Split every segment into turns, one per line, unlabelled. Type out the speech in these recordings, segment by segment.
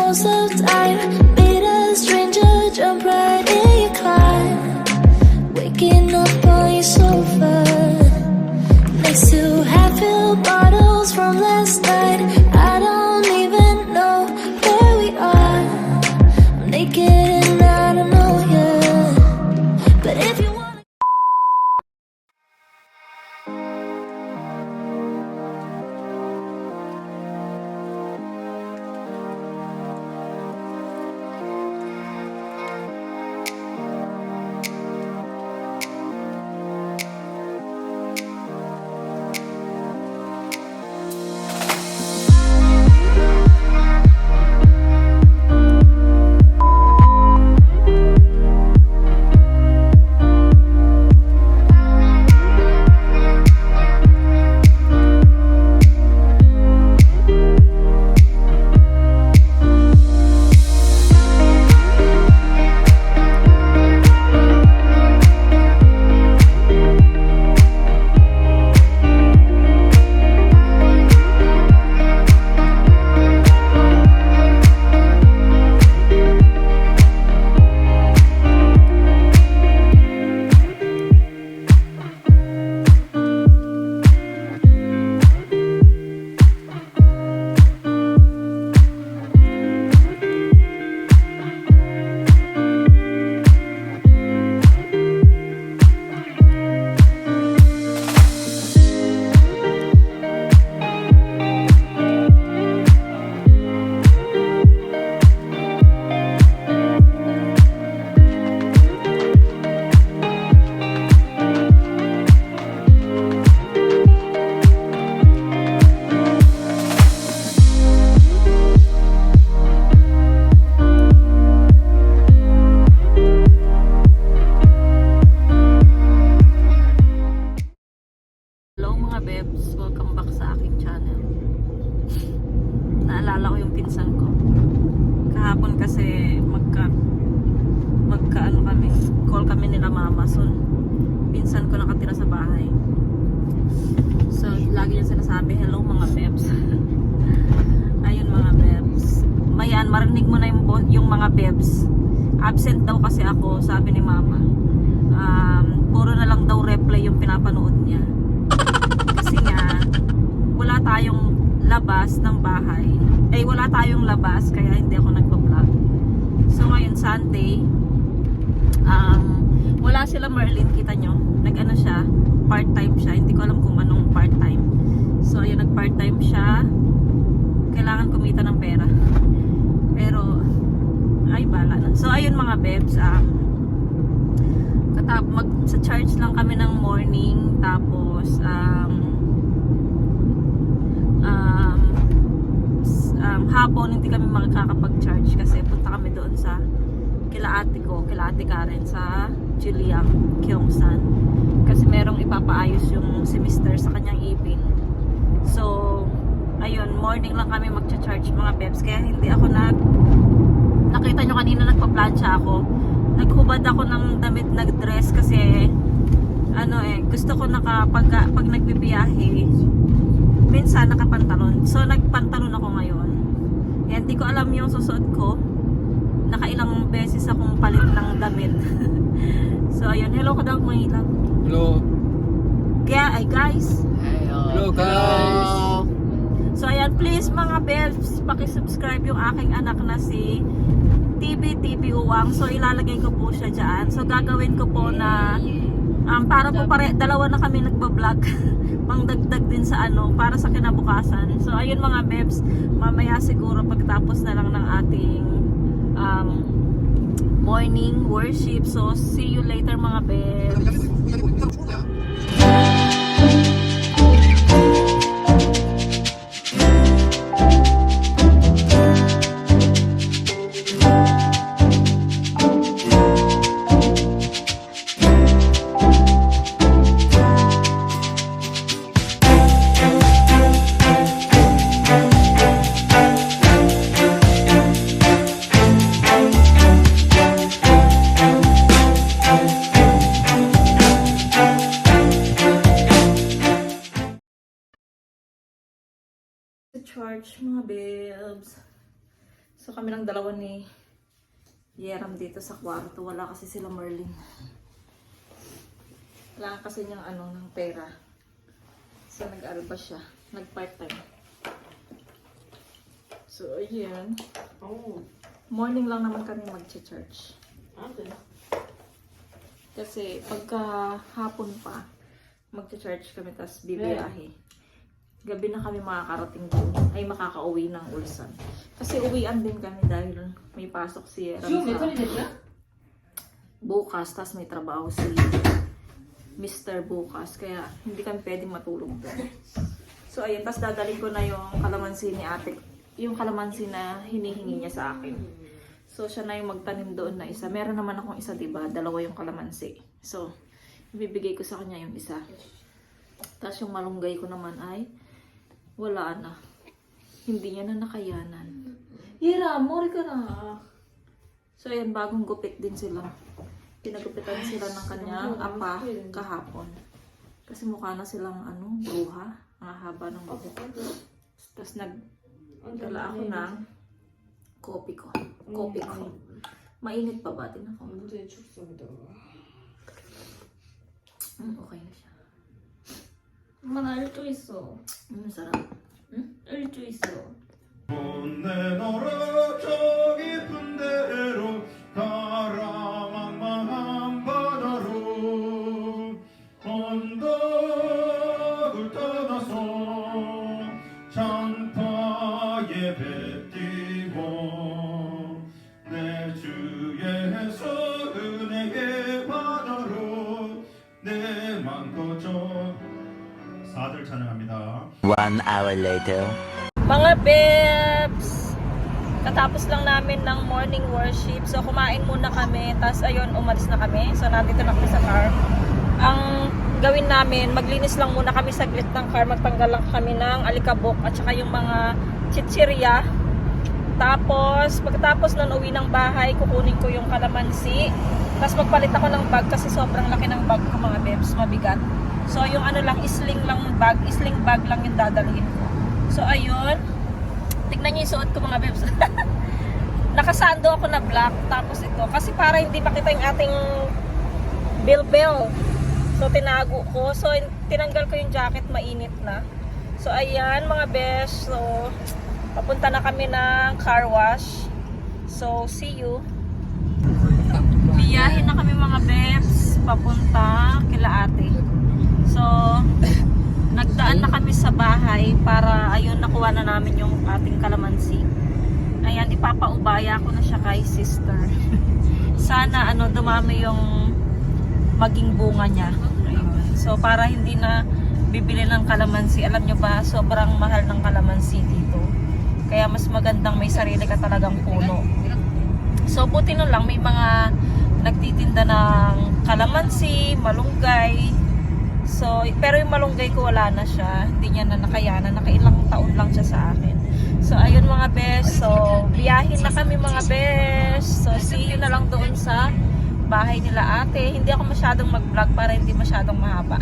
house of time. Meet a stranger, jump right in your climb. Waking up on your sofa, next to half-filled bottles from last night. I don't even know where we are. I'm naked and I don't know you. But if you want
Bebs, welcome back sa aking channel. Naalala ko yung pinsan ko. Kahapon kasi magka call kami nila mama. So, pinsan ko nakatira sa bahay. So, lagi niya sinasabi, hello mga Bebs. Ayun mga Bebs. Mayan, marinig mo na yung mga Bebs. Absent daw kasi ako, sabi ni mama. Puro na lang daw replay yung pinapanood niya. Kasi nga wala tayong labas ng bahay, wala tayong labas kaya hindi ako nagpa-vlog. So ngayon Sunday, wala sila Merlin, kita nyo, nag-ano siya, part-time siya, hindi ko alam kung anong part-time. So ayun, nag-part-time siya, kailangan kumita ng pera, pero ay bala na. So ayun mga Bebs, sa church lang kami ng morning, tapos hapon hindi kami makakapag-charge kasi punta kami doon sa kila ate Karen sa Juliang Gyeongsan kasi merong ipapaayos yung semester sa kanyang ipin. So ayun, morning lang kami magcha-charge mga Bebs, kaya hindi ako nakita nyo kanina nagpa-plancha ako, naghubad ako ng damit, nag-dress kasi gusto ko pag nagbibiyahe minsan nakapantalon. So nagpantalon ako ngayon. Yan, di ko alam yung susuot ko. Nakailang beses akong palit ng damit. So ayun, hello ka daw mga ilang.
Hello.
Kaya guys.
Hello guys.
So ayan, please mga Bebs, paki-subscribe yung aking anak na si TV Uwang. So ilalagay ko po siya dyan. So gagawin ko po na para po dalawa na kami nagba-vlog. Pangdagdag din sa para sa kinabukasan. So ayun mga Bebs, mamaya siguro pagtapos na lang ng ating morning worship. So see you later mga Bebs. Church mga Bebs. So kami lang dalawa ni Yeram dito sa kwarto. Wala kasi sila Merlin. Wala kasi niyang ng pera. So nag-alba siya. Nag-part-time. So ayan.
Oh.
Morning lang naman kami mag-church.
Okay.
Kasi pagka hapon pa, mag-church kami tapos bibiyahe. Gabi na kami makakarating doon. Ay makakauwi ng Ulsan. Kasi uwian din kami dahil may pasok si Yeram sa bukas. Tapos may trabaho si Mr. bukas. Kaya hindi kami pwedeng matulog doon. So ayun, tapos dadalhin ko na yung kalamansi ni ate. Yung kalamansi na hinihingi niya sa akin. So siya na yung magtanim doon na isa. Meron naman akong isa, diba? Dalawa yung kalamansi. So, ibibigay ko sa kanya yung isa. Tapos yung malunggay ko naman ay wala na. Hindi niya na nakayanan. Hira, mori ka na. So ayan, bagong gupit din sila. Pinagupitan sila ng kanyang apa kahapon. Kasi mukha na silang bruha. Ang haba ng buhok. Tapos nagdala ako ng kopi ko. Mainit pa ba? Tingnan ko. Okay na siya.
알도 있어.
sarap.
알도 있어.
내 너로 저 깊은 데로 가라 망망한 바다로 언덕을 떠나서 장파에 배 띄고 내 주 예수 은혜의 바다로 내 맘 거저 사들 찬양합니다.
1 hour later.
Mga bebs! Katapos lang namin ng morning worship. So, kumain muna kami. Tapos, ayun, umalis na kami. So, nandito na kami sa car. Ang gawin namin, maglinis lang muna kami saglit ng car. Magtanggal lang kami ng alikabok at saka yung mga chichirya. Tapos, pagkatapos nun uwi ng bahay, kukunin ko yung kalamansi. Tapos, magpalit ako ng bag kasi sobrang laki ng bag ko, mga bebs. Mabigat. So, yung sling bag lang yung dadalhin ko. So, ayun. Tignan niyo yung suot ko, mga bebs. Nakasando ako na black. Tapos ito. Kasi para hindi makita yung ating bilbel. So, tinago ko. So, tinanggal ko yung jacket. Mainit na. So, ayan, mga bebs. So, papunta na kami ng car wash. So, see you. Biyahin na kami, mga bebs. Papunta kila ate. So, nagdaan na kami sa bahay para ayun nakuha na namin yung ating kalamansi. Ayan, ipapaubaya ko na siya kay sister. Sana dumami yung maging bunga niya. Ayun. So para hindi na bibili ng kalamansi. Alam nyo ba, sobrang mahal ng kalamansi dito. Kaya mas magandang may sarili ka talagang puno. So buti na lang may mga nagtitinda ng kalamansi, malunggay. So, pero yung malunggay ko wala na siya. Hindi niya na nakayanan. Nakailang taon lang siya sa akin. So, ayun mga bes. So, biyahin na kami mga bes. So, see you na lang doon sa bahay nila ate. Hindi ako masyadong mag-vlog para hindi masyadong mahaba.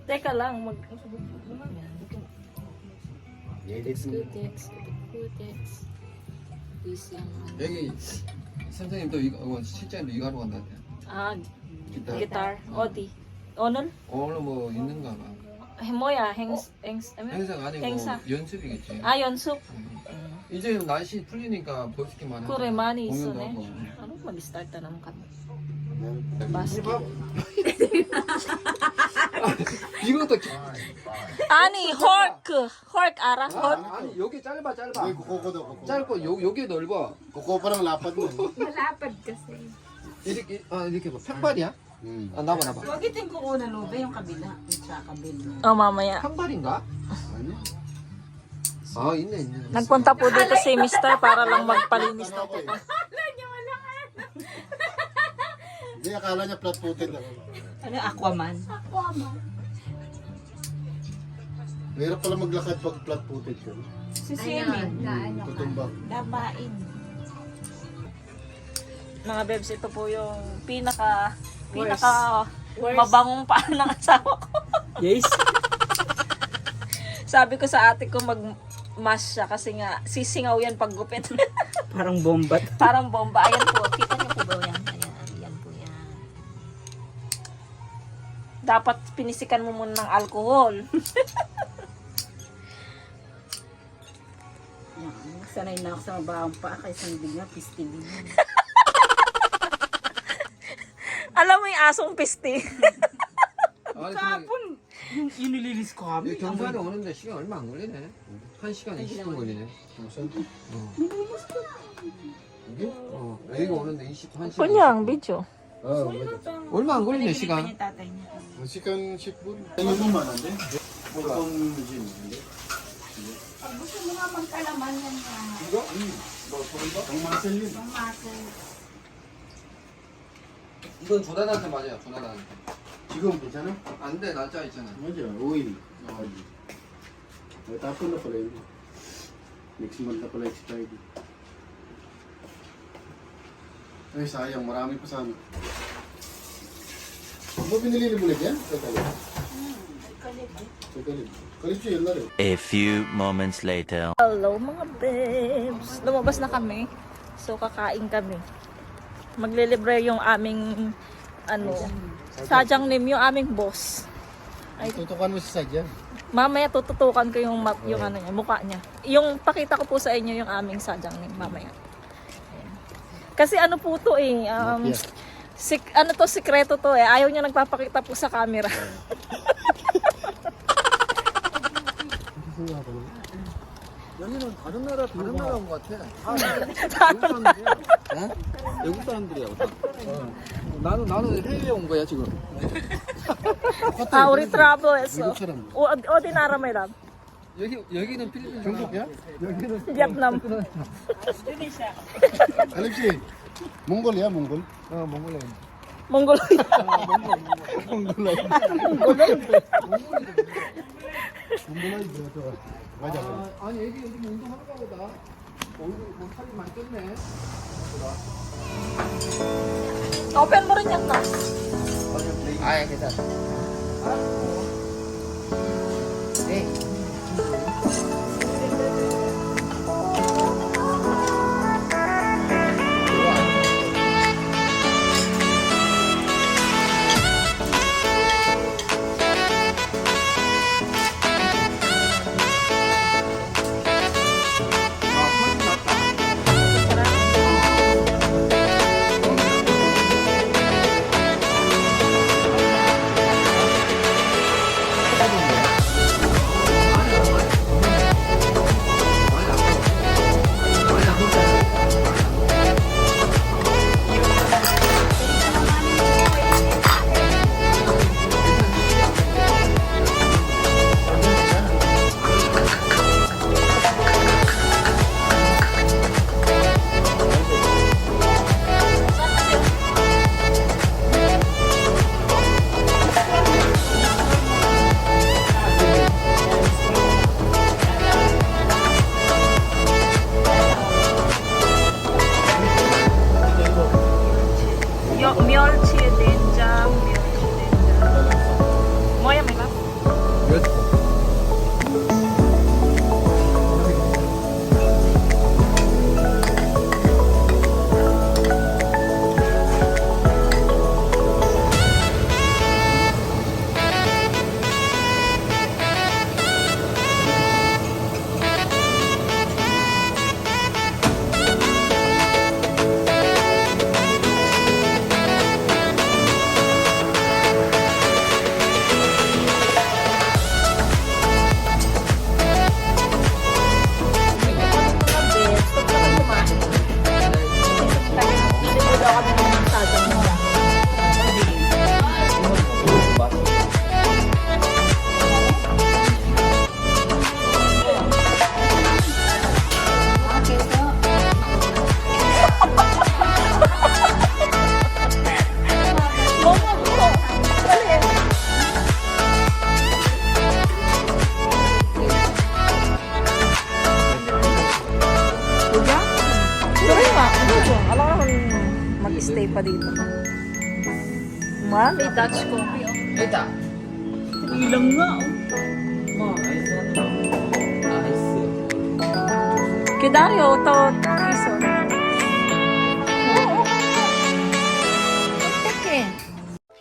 Teka lang,
여기 선생님도 이거 실제로 이거 하러 간다대.
ah,
기타.
guitar. Odi. Onon?
오늘 뭐 있는가 봐.
Hemoya, ano?
행사가 아니고
행사.
연습이겠지.
Ah, 연습.
이제 날씨 풀리니까 볼 수 있기만 하지.
Kure, 많이
공연도
있어네.
하고.
Ano, mag-start na naman kami. Basket.
이것도
Ani, hork ara, hork.
아니 여기 짧아.
Kuko daw, kuko.
짧고 여기 넓어.
Kuko parang lapad mo.
Malapad kasi.
이렇게 이렇게 봐. 평발이야? 아 나봐.
Huwag itin ko una no, yung kabila. Yung sa kabila.
Oh, mamaya.
평발인가?
Ano?
아 있네.
Nagpunta po dito si Mr. para lang magpalinis ng kuko.
Hindi, akala niya flat-footed ako.
Ano, Aquaman?
Mahirap pala maglakad pag flat-footed ka.
Si Simi.
Tutumbang.
Dabain.
Mga bebs, ito po yung pinaka mabangong paa ng asawa ko.
Yes.
Sabi ko sa ate ko mag-mask siya kasi nga sisingaw yan pag gupit.
Parang bombat.
Parang bomba. Ayan po. Kita niyo po ba yan? Ayan po yan. Dapat pinisikan mo muna ng alcohol.
Sanay na ako sa mabahang paa kaysa hindi nga pistilin.
Alam mo yung asong pisti.
Kapon, yung nililis ko kami.
경산에 오는데 시간 얼마 안 걸리네. 1시간 20분 걸리네. 여기가 오는데 21시간.
Kunyang, video.
얼마 안 걸리네 시간.
Yung tatay niya.
Musikan ship mo. Ano mo man, hindi? Itong gym, hindi?
Pag gusto mo nga magkalaman yan na.
Igo? Ang muscle yun.
Ang muscle.
이건 조나단한테 맞아요. 조나단한테.
Sigong, 괜찮아?
안돼 날짜 있잖아.
Medyo, oil. Oil. Tapon na pala yun. Next month na pala expired. Ay, sayang. Marami pa sana. Ano ba binili ni Bulag yan? Sa Kalib? Sa Kalib. Kalib siya yun na rin.
A few moments later.
Hello mga babes. Lumabas na kami. So kakain kami. Maglilibre yung aming sadyang name yung aming boss. Ay,
Tutukan mo si Sadya.
mamaya tututukan ko yung ano niya, mukha niya. Yung pakita ko po sa inyo yung aming sadyang name mamaya. Ayan. Kasi ano po to ano to, sikreto to Ayaw niya nagpapakita po sa camera.
여기는 다른 나라 온 것 같아. 외국 사람들이야. 외국 사람들이야. 나는 해외에 온 거야 지금.
우리 travelers.
Middle saram.
Ordinary may love.
여기는 필리핀
Jungkook yan?
Vietnam.
Kalib siya. Mongol yan, Mongol.
몽골에.
Mongoloid.
Mongoloid. Mongoloid. Ito. Kaya ka.
아니 여기 운동하는 거보다 얼굴 뭐 살이 많이 쪘네.
Open mo rin yan na.
아예 괜찮아. 네.
pa dito. May Dutch coffee. Oh.
됐다.
Ilang nga.
뭐 아이스 아이스.
Kidario, to iso. Okay.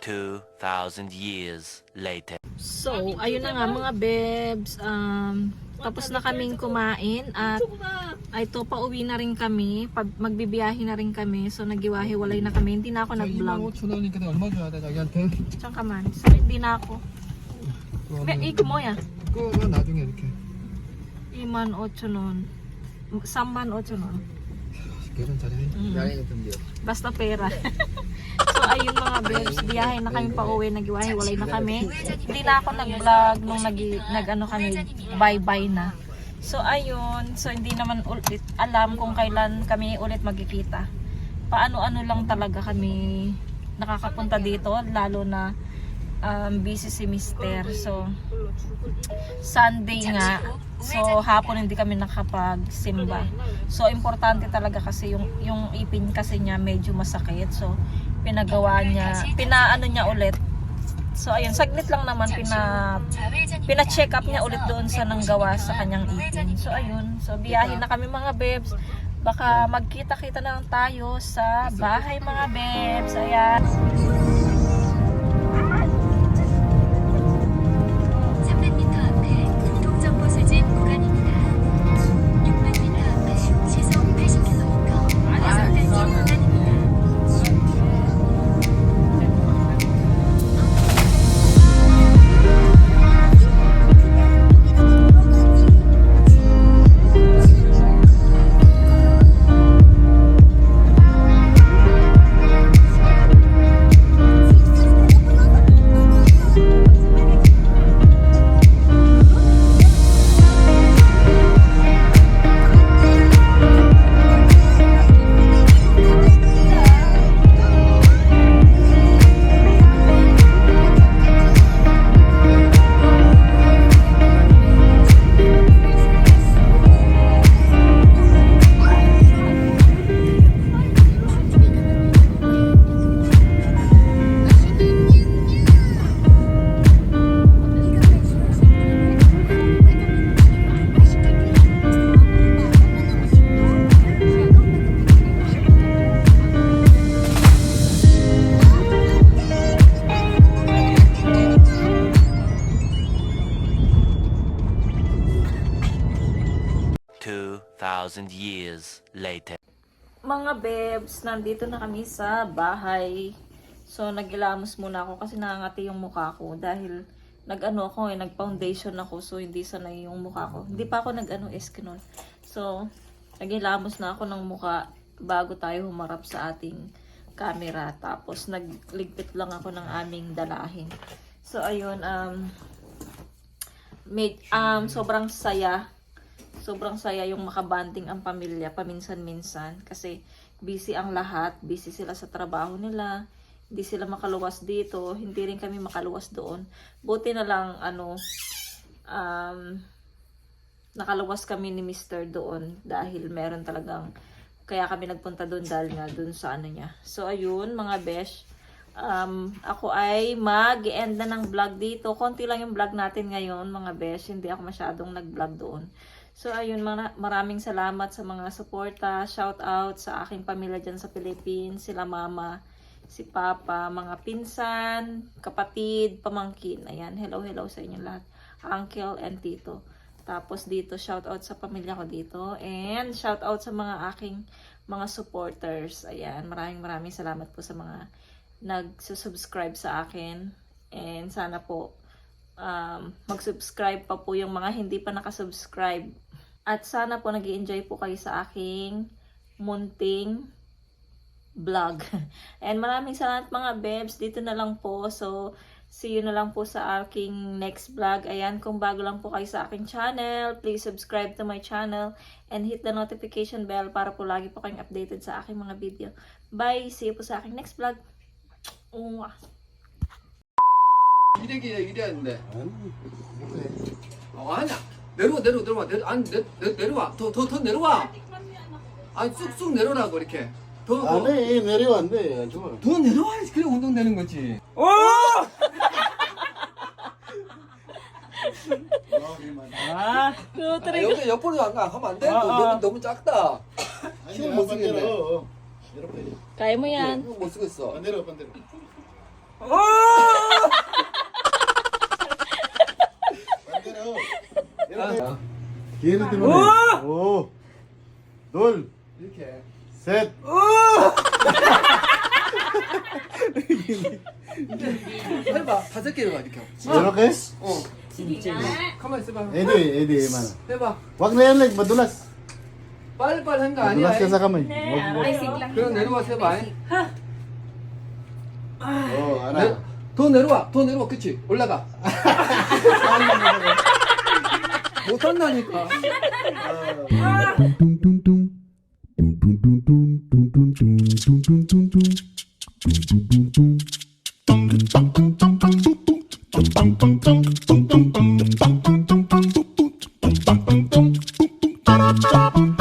2,000 years later.
So, ayun na nga mga bebs. Tapos na kaming kumain at ito pauwi na rin kami. Magbibiyahe na rin kami. So, nagiwahiwalay na kami. Hindi na ako nag-vlog.
25,000원이니까 내가 얼마 줘야 돼 자기한테?
Diyan ka man. So, hindi na ako. Iko mo ya.
그거는 나중에 이렇게
28,000 nun. 38,000 nun.
계산 잘해. 잘해 던져.
Basta pera. So ayun mga bebs, biyahe na kami pa uwi, nagiwahiwalay na kami. Hindi na ako nag-vlog nung nag-ano kami, bye-bye na. So ayun, so hindi naman ulit alam kung kailan kami ulit magkikita. Paano-ano lang talaga kami nakakapunta dito, lalo na busy si Mister. So Sunday nga, so hapon hindi kami nakapagsimba. So importante talaga kasi yung ipin kasi niya medyo masakit. So pinagawa niya, pinaano niya ulit. So ayun, saglit lang naman pina-check up niya ulit doon sa nanggawa sa kanyang ipin. So ayun, so biyahe na kami mga bebs. Baka magkita-kita na lang tayo sa bahay mga bebs. Ayan.
300m 앞에 교통정보 수집 구간입니다. 600m 앞에 시속 80km 과속 단속 구간입니다.
Years later.
Mga bebs, nandito na kami sa bahay. So nagilamos muna ako kasi nangangati yung mukha ko dahil nag-foundation ako, so hindi sanay yung mukha ko. Hindi pa ako eskinol. So nagilamos na ako ng mukha bago tayo humarap sa ating camera. Tapos nagligpit lang ako ng aming dalahin. So ayun, sobrang saya yung makabanding ang pamilya paminsan-minsan kasi busy ang lahat, busy sila sa trabaho nila, hindi sila makaluwas dito, hindi rin kami makaluwas doon. Buti na lang nakaluwas kami ni Mr. doon dahil meron talagang, kaya kami nagpunta doon dahil nga doon sa niya. So ayun mga besh, ako ay mag-end na ng vlog dito. Konti lang yung vlog natin ngayon mga besh, hindi ako masyadong nag-vlog doon. So ayun, maraming salamat sa mga suporta, shout out sa aking pamilya dyan sa Philippines, sila mama, si papa, mga pinsan, kapatid, pamangkin. Ayan, hello sa inyo lahat, uncle and tito. Tapos dito, shout out sa pamilya ko dito, and shout out sa mga aking mga supporters. Ayan, maraming salamat po sa mga nagsusubscribe sa akin, and sana po mag-subscribe pa po yung mga hindi pa nakasubscribe. At sana po nag-i-enjoy po kayo sa aking munting vlog. And maraming salamat mga bebs. Dito na lang po. So, see you na lang po sa aking next vlog. Ayan, kung bago lang po kayo sa aking channel, please subscribe to my channel and hit the notification bell para po lagi po kayong updated sa aking mga video. Bye! See you po sa aking next vlog.
이랬는데. 아니야. 내려와. 아니 내려와. 더 내려와. 아니 쑥쑥 내려라고 이렇게. 더
안해 내려 안돼 안 좋아.
더 내려와야지. 그래 운동되는 거지.
아,
아, 여기 옆으로 안 가. 하면 안 돼. 너무 작다. 힘을 못 쓰겠네.
kaya mo yan.
힘을 못 쓰겠어.
반대로 반대로. 반대로. 기회를 들면 돼. 오. 둘.
이렇게.
셋.
해봐. 5개 해봐 이렇게.
이렇게.
어. 가만 있어봐.
Edi mana?
해봐.
Wag na yan, like, madulas.
빨리빨리 한 거 아니야.
Madulas ka sa kamay. Wag mo.
그럼 내려와서 해봐.
Oh, ana.
더 내려와. 더 내려와. 그치? 올라가. 못한다니까.
Tung